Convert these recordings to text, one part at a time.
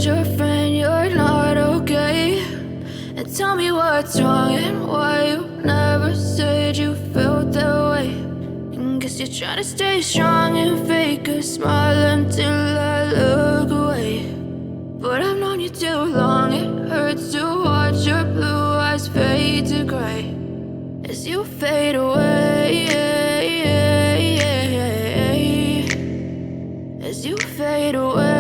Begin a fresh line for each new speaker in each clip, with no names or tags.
told your friend you're not okay? And tell me what's wrong and why you never said you felt that way. And guess you're trying to stay strong and fake a smile until I look away. But I've known you too long, it hurts to watch your blue eyes fade to gray as you fade away, as you fade away.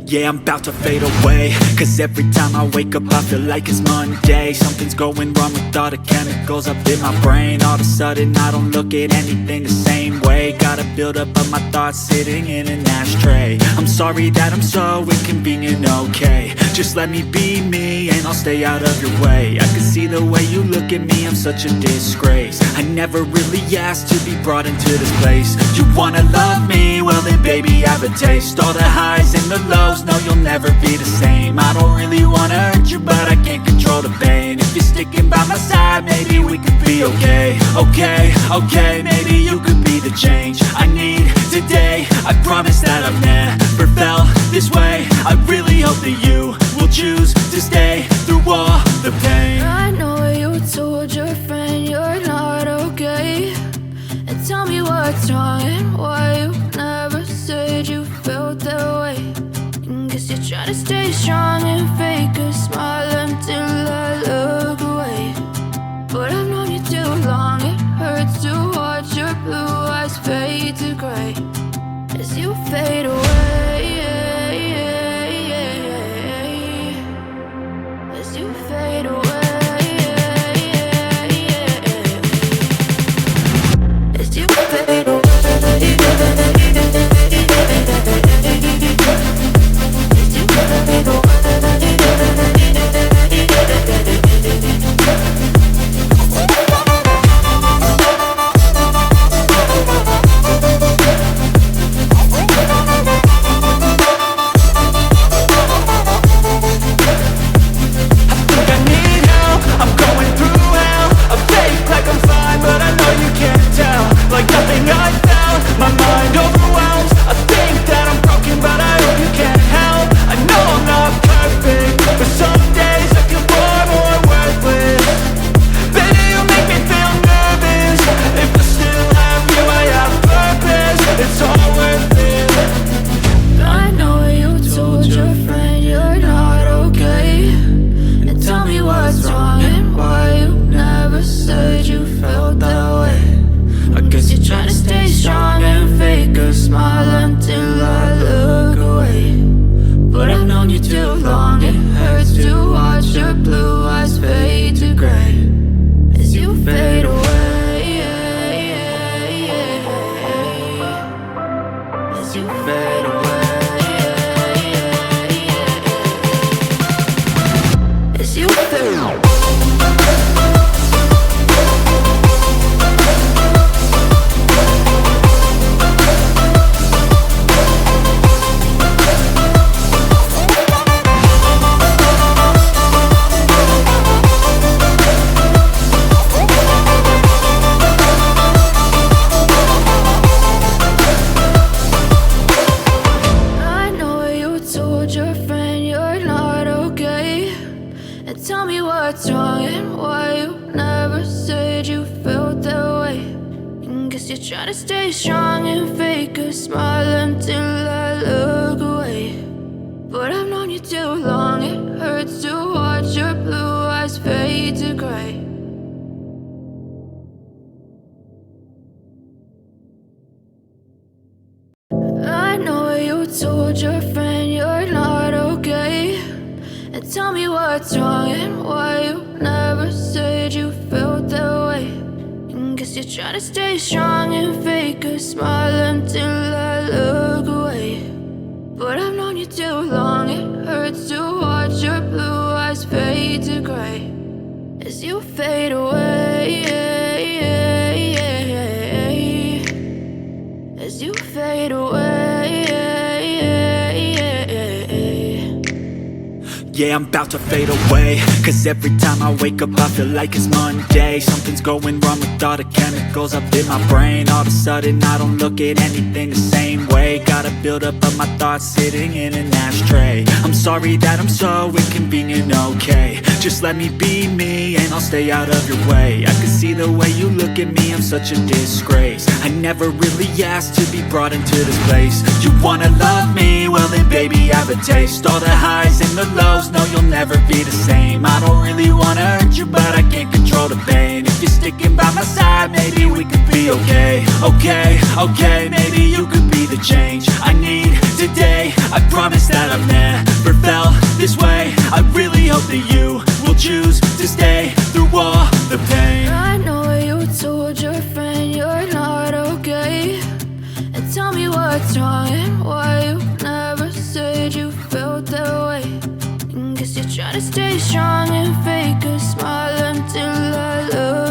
Yeah, I'm about to fade away, cause every time I wake up I feel like it's Monday. Something's going wrong with all the chemicals up in my brain. All of a sudden I don't look at anything the same way. Got a buildup of my thoughts sitting in an ashtray. I'm sorry that I'm so inconvenient, okay? Just let me be me and I'll stay out of your way. I can see the way you look at me, I'm such a disgrace. I never really asked to be brought into this place. You wanna love me? Well then baby, have a taste. All the highs and the lows, no, you'll never be the same. I don't really wanna hurt you, but I can't control the pain. If you're sticking by my side, maybe we could be okay. Okay, maybe you could be the change I need today. I promise that I've never felt this way. I really hope that you will choose to stay through all the pain.
I know you told your friend you're not okay. And tell me what's wrong and why you never said you felt that way. Guess you're trying to stay strong and fake a smile until I look away. But I've known you too long, it hurts to watch your blue eyes fade to gray as you fade away, as you fade away, as you fade away. Tell me what's wrong and why you never said you felt that way. And guess you're trying to stay strong and fake a smile until I look away. But I've known you too long, it hurts to watch your blue eyes fade to gray as you fade away, as you fade away.
Yeah, I'm about to fade away, cause every time I wake up I feel like it's Monday. Something's going wrong with all the chemicals up in my brain. All of a sudden I don't look at anything the same way. day. Got a buildup of my thoughts sitting in an ashtray. I'm sorry that I'm so inconvenient, okay. Just let me be me and I'll stay out of your way. I can see the way you look at me, I'm such a disgrace. I never really asked to be brought into this place. You wanna love me? Well then baby, have a taste. All the highs and the lows, no you'll never be the same. I don't really wanna hurt you, but I can't control the pain. If you're sticking by my side, maybe we could be okay. Okay, maybe you could be the change I need today. I promise that I've never felt this way. I really hope that you will choose to stay through all the pain.
I know you told your friend you're not okay, and tell me what's wrong and why you never said you felt that way. And guess you're trying to stay strong and fake a smile until I love